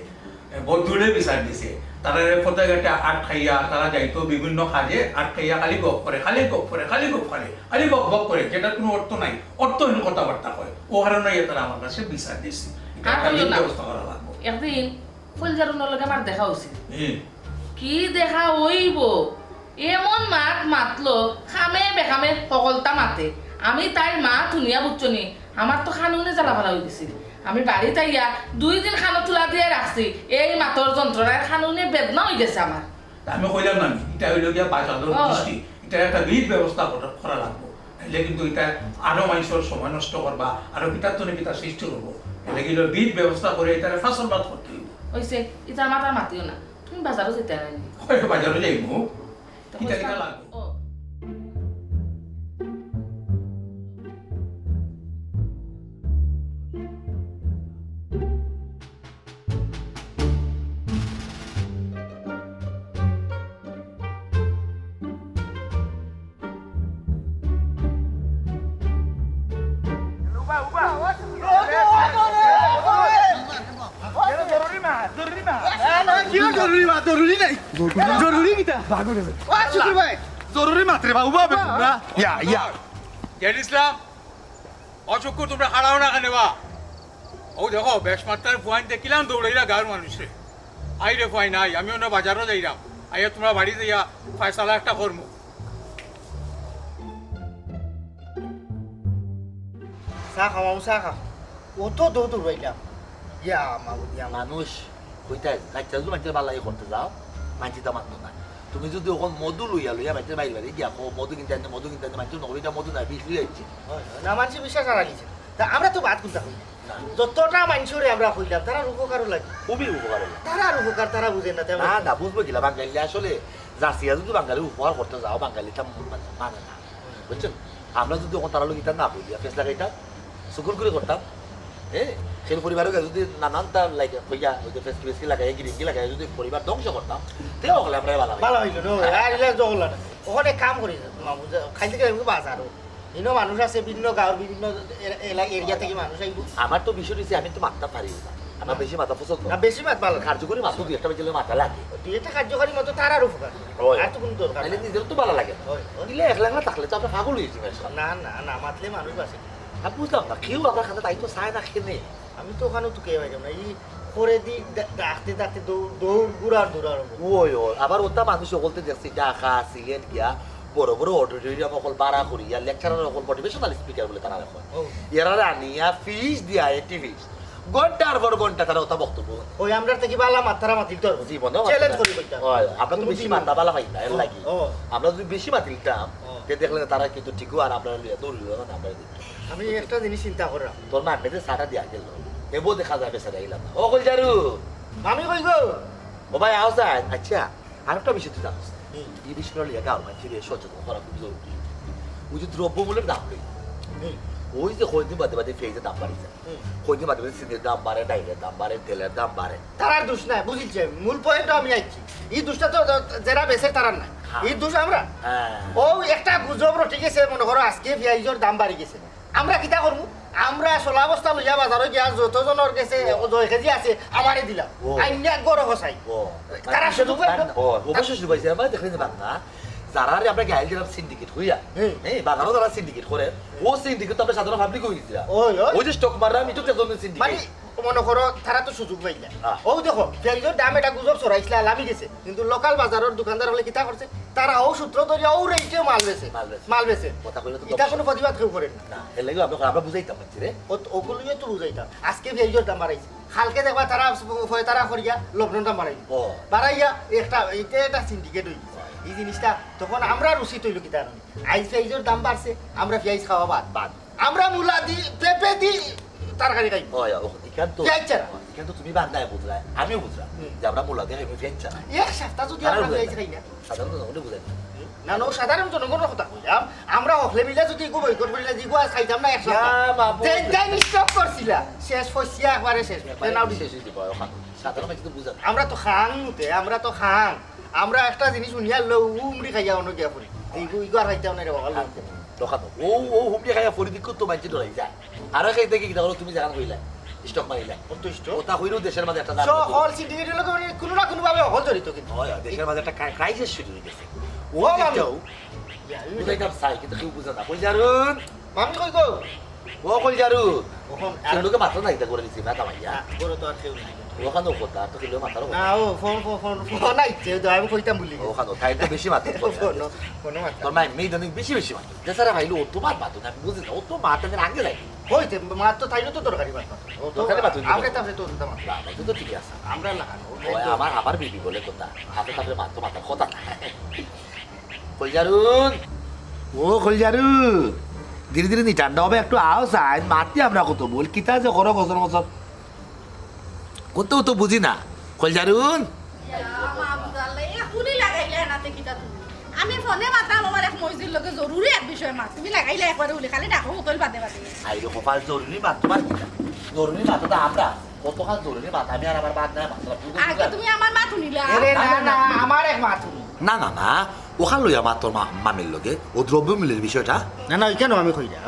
বদরুলে বিচার দিছে, তারা ফতেঘাটে আট খাইয়া তারা যাইতো বিভিন্ন কাজে, আট খাইয়া খালি গপ করে, খালি গপ করে, খালি গপ করে, খালি বক বক করে, যেটার কোনো অর্থ নাই, অর্থহীন কথাবার্তা হয়। ও কারণে তারা আমার কাছে বিচার দিছে। এটা ব্যবস্থা করা লাগবে। একদিন ফুলজারুর লগে আমার দেখা হয়েছিল। কি দেখা হইব, এমন মাত মাতলো খামে বেখামে সকলটা মাতে। আমি তাই মা ধুনিয়া বুঝছনি, আমার তো খানুনে জ্বালা ভালা হয়ে গেছিল। আমি বাড়ি তাইয়া 2 দিন খানো তুলা দিয়ে রাখছি, এই মাতর যন্ত্রণায় খানুনে বেদনা হয়ে গেছে আমার। আমি কইলাম না, এটা হইল গিয়া বাঁচানোর দৃষ্টি, এটা একটা বিধ ব্যবস্থা করা লাগবো। এলে কিন্তু এটা আরো মানুষের সময় নষ্ট করবা, আরো কিতার তো কিতা সৃষ্টি করবো। এলে কিন্তু বিধ ব্যবস্থা করে এটা ফসল বাদ করতে হইব। হইছে ইটা মাতার মাতিও না, তুমি বাজারও যেতে নাইনি। বাজারে যাইব, কিতা কিতা লাগবে। জরুরি নাই, জরুরি কিতা শুকুর ভাই, জরুরি মাত্রে বাবু বাবু না ইয়া ইয়া জেড ইসলাম অশুক্র তোমরা হারাও না কেন বা? ও দেখো বেশ মাত্রার পয়েন্ট দেখিলাম দৌড়াইরা গাঁর মানুষে। আই রে পয়েন্ট নাই, আমি অন্য বাজারও যাইলাম, আইয়া তোমরা বাড়ি যাইয়া ফয়সালা একটা করবো। চা খাওয়াও, চা খাও, অত দৌড় দৌড়াইলাম। ইয়া মানুষ কইতাই কাচ্চা যদি মানুষের ভালো লাগে করতে যাও, মানুষ তো মাত্র না। তুমি যদি ওখান মধু লইয়া লইয়া মানুষের বাইরে বাইরে গিয়া মধু কিনতে আনতে মানুষের নগরীটা মধু নাই, বিষ লইয়া যাচ্ছি না, মানুষ বিশ্বাস হারাইছে। তা আমরা তো বাদ করতে হই, যতটা মানুষরে আমরা কইলাম তারা উপকারও লাগে, খুবই উপকার হলো। তারা আর উপকার তারা বুঝে না। না না বুঝবো কিলা, বাঙালি আসলে জার্সিয়া যদি বাঙালি উপহার করতে যাও, বাঙালিটা মানে না, বুঝছেন? আমরা যদি ওখান তারা লোক ইটা না বলি ফেস লাগাইতাম, সুকুর করে করতাম, সেই পরিবারকে যদি নানান তার লাগে হইয়া ওই যে ফেসকি লাগাই গিরিঙ্গি লাগাই যদি পরিবার ধ্বংস করতাম, তেও হলে আমরা ভালো হইলো না। ওখানে কাম করি খাইতে গেলে বাজারও ইনো মানুষ আছে, বিভিন্ন গাঁর বিভিন্ন এরিয়া থেকে মানুষ আইব। আমার তো বিষয় হচ্ছে আমি তো মাথা পারি না, আমার বেশি মাথা পছন্দ না, বেশি মাত ভালো কার্যকরী মাথা দুই একটা বেজে মাথা লাগে, দুই একটা কার্যকারী মতো তার আর উপকার, আর তো কোনো দরকার নাহলে নিজের তো ভালো লাগে দিলে একলা একলা থাকলে তো আমরা পাগল হয়েছি। না না না, মাতলে মানুষ আছে। আমি বুঝলাম না কেউ আপনার খাতে তাই তো চায় না খেলে। আমি তো ওখানেও তো কে পাইলাম না, এই করে দি ডাকতে ডাকতে দৌড় ঘুরার দৌড়ার। ওই আবার ওটা মানুষ সকলতে দেখছি ঢাকা সিলেট গিয়া বড় বড় অডিটোরিয়াম অকল ভাড়া করিয়া লেকচারার অকল মোটিভেশনাল স্পিকার বলে তারা এখন এরা আনিয়া ফিস দিয়া টিভিস ঘন্টার পর ঘন্টা তারা ওটা বক্তব্য ওই আমরা থেকে বালা মাথারা মাতিল তোর জীবন চ্যালেঞ্জ করি কইতাম। আমরা তো বেশি মাথা বালা পাই না এর লাগি, আমরা যদি বেশি মাতিলতাম তে দেখলে তারা কিন্তু ঠিকও আর আমরা দৌড়িল না। আমরা আমি একটা জিনিস চিন্তা করলাম, তোর মা মেয়েদের সারা দিয়া গেল এবো দেখা যাবে সারা এলাম না। ও কই যারু আমি কই গো ও ভাই আও যায়। আচ্ছা আরেকটা বিষয় তুই জানিস, এই বিষয়টা লিয়ে গাও মানুষের সচেতন করা খুব জরুরি। ওই যে দ্রব্যমূল্যের দাম লই, ওই যে কয়দিন বাদে বাদে পেঁয়াজের দাম বাড়িছে, কয়দিন বাদে বাদে সিমের দাম বাড়ে, ডাইলের দাম বাড়ে, তেলের দাম বাড়ে। তার আর দোষ নাই, বুঝিছে মূল পয়েন্টটা আমি আইছি। এই দোষটা তো যারা বেছে তারার নাই, এই দোষ আমরা। ও একটা গুজব ঠিক আছে, মনে করো আজকে পেঁয়াজের দাম বাড়ি গেছে, আমরা কিতা করবো? আমরা চলা অবস্থা লইয়া বাজারে গিয়া যতজনের গেছে 10 কেজি আছে আমারে দিলাম, আইনা গড় হসাই তারা শুধু অবশ্যই শুধু পাইছে। আমরা দেখলেন না যারা আমরা গাইল দিলাম সিন্ডিকেট হইয়া, বাজারও যারা সিন্ডিকেট করে ও সিন্ডিকেট তো আমরা সাধারণ পাবলিক হইছে, ওই যে স্টক মারলাম এটা তো সিন্ডিকেট মনে করো তারা তো সুযোগ পাইলা। ও দেখো পেঁয়াজের দাম এটা গুজব ছড়াইছিল লামি গেছে, কিন্তু লোকাল বাজারের দোকানদার হলে কিতা করছে তারা ও সূত্র ধরে ও রেটে মাল বেছে কথা কইলে তো এটা কোনো প্রতিবাদ কেউ করেন না। এর লাগি আমরা বুঝাইতাম রে ওগুলো তো বুঝাইতাম। আজকে পেঁয়াজের দাম বাড়াইছে, কালকে দেখবা তারা তারা করিয়া লকডাউনটা বাড়াই ও। বাড়াইয়া একটা সিন্ডিকেট হয়ে গেছে এই জিনিসটা তখন আমরা রুচি তৈল কি তার আইস পেঁয়াজের দাম বাড়ছে আমরা পেঁয়াজ খাওয়া বাদ আমরা মূলা দি পেঁপে দি তরকারি খাই এখান তো তুমি বান্ধায় বুঝলাই আমিও বুঝলাম যে আমরা মোলা দিয়ে ফেঞ্চা না এক সপ্তাহ যদি আমরা পেঁয়াজ খাই না সাধারণত ওটা বুঝাই না না সাধারণ জনগণের কথা কইলাম আমরা হকলে মিলে যদি গো বইকট করিলে দিগো আর খাইতাম না এক সপ্তাহ যেন স্টপ করছিলা শেষ হইছিয়া একবারে শেষ নাও শেষ হয়ে যাবে সাধারণ মানুষ তো বুঝা আমরা তো খাং আমরা একটা জিনিস শুনিয়া উমরি খাইয়া অন্য গিয়া পড়ি ইগো আর খাইতাম না রে বাবা দোকান ও হুমড়ি খাইয়া ফরিদিক তো মাইছে ধরাই যায় আর খাইতে কি দেখো তুমি জানা কইলা স্টক মারিলা সন্তুষ্ট ওটা হইলো দেশের মাঝে একটা হল সিন্ডিকেট লোক কোনো না কোনো ভাবে হল জড়িত কিন্তু হয় দেশের মাঝে একটা ক্রাইসিস শুরু হয়ে গেছে ও মামি। যাও বুঝাইতাম চাই কিন্তু কেউ বুঝা না কই যারুন মামি কই গো ও কই যারুন ওখান লোকে মাত্র না এটা করে দিছি না কামাইয়া বড় তো আর কেউ নাই ওখানে কথা তো কিলো মাথার না ও ফোন আইছে তো আমি কইতাম বলি ওখানে তাই তো বেশি মাত্র ফোন মাত্র তোর মাই মেয়ে দানি বেশি বেশি মাত্র দেশারা ভাইলো ও তো মাত না আমি বুঝি না ও তো মাত আগে নাই হইতে মাত্র তাইলো তো তরকারি মাত্র তরকারি মাত্র দিলো। আমরা তাহলে তো দাম না এটা তো ঠিক আছে আমরা লাগানো আমার বিবি বলে কথা হাতে তারপরে মাত্র মাথা কথা কলজারুন ও কলজারুন ধীরে ধীরে নি ঠান্ডা হবে একটু আও সাইন মাতি আমরা কত বল কিতা যে করো গজন গজন কত তো বুঝি না কলজারুন আমি ফোনে মাতাম আমার এক মসজিদ লোকে জরুরি এক বিষয় মাত তুমি লাগাইলে একবারে উলি খালি ডাকো হোটেল বাদে বাদে আইলো কপাল জরুরি মাত তোমার কিতা জরুরি মাত তো আমরা কতখান জরুরি মাত আমি আর আমার বাদ না মাত্র আগে তুমি আমার মা শুনিলা আরে না না আমার এক মাত্র না না না ওখান লইয়া মাত তোর মামির লগে ও দ্রব্য মিলের বিষয়টা না না এখানেও আমি কই না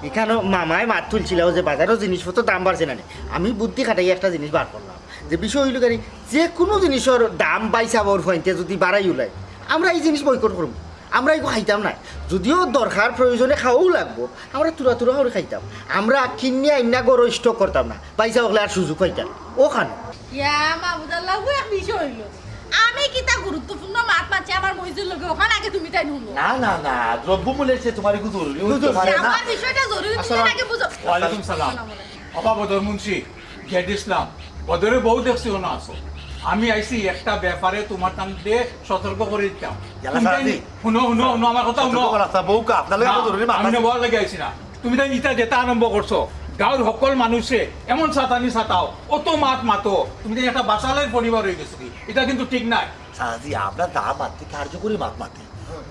এখানেও মামায় মাত তুলছিল যে বাজারও জিনিসপত্র দাম বাড়ছে না আমি বুদ্ধি খাটাই একটা জিনিস বার করলাম যে বিষয় হইল গাড়ি যে কোনো জিনিসের দাম বাইসাবর ফইনতে যদি বাড়াই ওলাই আমরা এই জিনিস বয়কট করব আমরা এগুলো খাইতাম না যদিও দরকার প্রয়োজনে খাওয়াও লাগবো আমরা তুরা করে খাইতাম আমরা কিনিয়া ইন্না গরো স্টক করতাম না পয়সা হলে আর সুযোগ পাইতাম ওখানে ইয়া মাহমুদুল্লাহ এক বিষয় হইল আমি কিতা গুরুত্বপূর্ণ মাত মাছি আমার মসজিদ লোকে ওখানে আগে তুমি তাই নুন না না না দ্রব্য মূল্যের চেয়ে তোমার একটু জরুরি হতে পারে না আমার বিষয়টা জরুরি তুমি আগে বুঝো ওয়ালাইকুম সালাম অবা বদর মুন্সি গেট ইসলাম বদরে বহু দেখছি না আসো আমি আইছি একটা ব্যাপারে তোমার টান দিয়ে সতর্ক করে দিতাম শুনো আমার কথা শুনো আমি বল লাগে আইছি না তুমি তাই ইটা যেটা আরম্ভ করছো গাঁৱৰ সকল মানুষে এমন সাতানি সাতাও অত মাত মাতো তুমি তাই একটা বাসালের পরিবার হয়ে গেছো এটা কিন্তু ঠিক নাই সাজি আমরা দা মাতি কার্যকরী মাত মাতি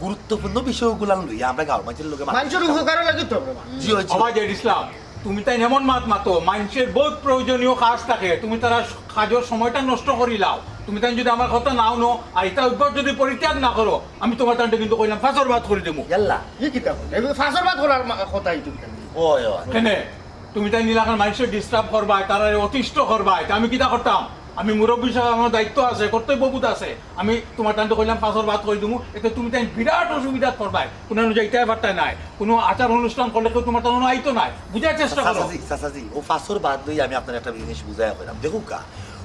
গুরুত্বপূর্ণ বিষয়গুলো লইয়া আমরা গাঁও মানুষের লোকে মানুষের উপকারও লাগে তো জি জি অবা জেড ইসলাম তুমি তাই এমন মাত মাতো মানুষের বহুত প্রয়োজনীয় কাজ থাকে তুমি তারা কাজের সময়টা নষ্ট করিলাও তুমি তাই যদি আমার কথা নাও নো আর এটা অভ্যাস যদি পরিত্যাগ না করো আমি তোমার টানটা কিন্তু কইলাম ফাঁসর বাদ করে দেবো ইয়াল্লা কি কিতাব ফাঁসর বাদ করার কথা এই তুমি ওই কেনে তুমি তাই নিলাকার মানুষের ডিস্টার্ব করবা তারা অতিষ্ঠ করবা আমি কিতা করতাম আমি মুরব্বী হিসাবে আমার দায়িত্ব আছে কর্তব্যবোধ আছে আমি তোমার টানটা কইলাম ফাঁসর বাদ করে দেবো এতে তুমি তাই বিরাট অসুবিধা করবাই কোনো যাইতে পারতাই নাই কোনো আচার অনুষ্ঠান করলে কেউ তোমার টানো আইতো নাই বুঝার চেষ্টা করো সাসাজি ও ফাঁসর বাদ লই আমি আপনার একটা জিনিস বুঝাই কইলাম দেখুন কা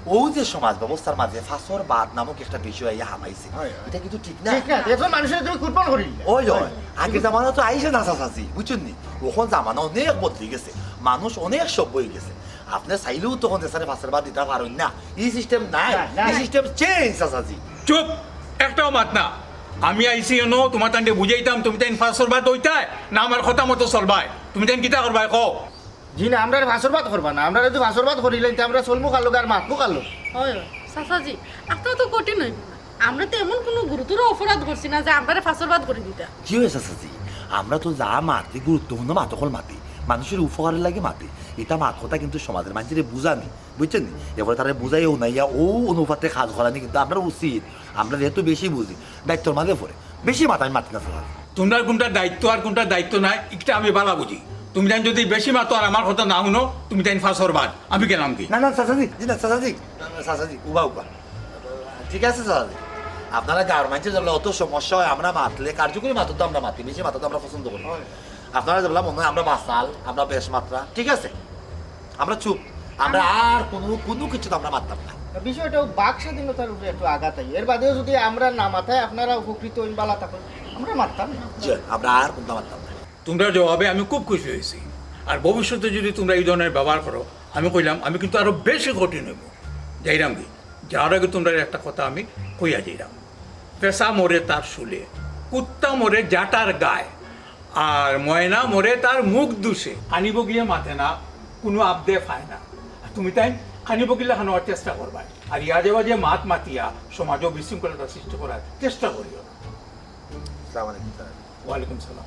ও যে সমাজ ব্যবস্থার মাঝে ফাঁসর বাদ নামক একটা বিষয় আইয়া হামাইছে এটা কিন্তু ঠিক না ঠিক না এখন মানুষের তুমি কুরবান করি ওই আগে জামানা তো আইসে না চাচাচি বুঝছেন নি ওখন জামানা অনেক বদলে গেছে মানুষ অনেক সভ্য হয়ে গেছে আপনি চাইলেও তখন দেশের ফাঁসের বাদ দিতে পারেন না এই সিস্টেম নাই এই সিস্টেম চেঞ্জ চাচাচি চুপ একটাও মাত না আমি আইসি এনো তোমার টানটা বুঝাইতাম তুমি তাই ফাঁসর বাদ হইতাই না আমার কথা মতো চলবাই তুমি তাই কিতা করবাই কও জি না আমরা ফাঁসর বাদ করবা না আমরা যদি ফাঁসর বাদ করিলেন আমরা চলমু কালো আর মাতমু কালো হয় চাচাজি আপনার তো কঠিন হইব না আমরা তো এমন কোনো গুরুতর অপরাধ করছি না যে আমরা ফাঁসরবাদ করে দিতা কি হয়েছে চাচাচি আমরা তো যা মাতি গুরুত্বপূর্ণ মাতকল মাতি মানুষের উপকারের লাগে মাতি এটা মাত কথা কিন্তু সমাজের মানুষের বুঝানি বুঝছেন নি এবার তারা বুঝাইও নাইয়া ও অনুপাতে কাজ করানি কিন্তু আমরা উচিত আমরা যেহেতু বেশি বুঝি দায়িত্বর মাঝে পড়ে বেশি মাথা আমি মাতি না চাচা তোমার কোনটা দায়িত্ব আর কোনটা দায়িত্ব নাই এটা আমি বালা বুঝি তুমি তাই যদি বেশি মাতো আর আমার কথা না শুনো তুমি তাই ফাঁসর বাদ আমি কেন কি না না চাচাজি জি না চাচাজি উবা ঠিক আছে চাচাজি আপনারা গার্মেন্টসে যেগুলো অত সমস্যা হয় আমরা মাতলে কার্যকরী মাত্র তো আমরা মাতি বেশি মাত্র তো আমরা পছন্দ করি আপনারা যেগুলো মনে হয় আমরা বাসাল আমরা বেশ মাত্রা ঠিক আছে আমরা চুপ আমরা আর কোনো কিছু তো আমরা মারতাম না বিষয়টাও বাক স্বাধীনতার উপরে একটু আঘাত হয় এর বাদেও যদি আমরা না মাথায় আপনারা উপকৃত হইন বালা থাকুন আমরা মারতাম না আমরা আর কোনটা মারতাম না তোমরা জবাবে আমি খুব খুশি হয়েছি আর ভবিষ্যতে যদি তোমরা এই ধরনের ব্যবহার করো আমি কইলাম আমি কিন্তু আরো বেশি কঠিন হইব যাইরাম কি যাওয়ার আগে তোমরা একটা কথা আমি কইয়া যাইরাম পেশা মরে তার শুলে কুত্তা মরে জাটার গায়ে আর ময়না মরে তার মুখ দুষে আনিব গিয়ে মাথে না কোনো আবদে পায় না আর তুমি তাই খানিব গিলা খানোয়ার চেষ্টা করবা আর ইয়াজে বাজে মাত মাতিয়া সমাজও বিশৃঙ্খলতা সৃষ্টি করার চেষ্টা করিও না। আসসালামু আলাইকুম স্যার। ওয়ালাইকুম সালাম।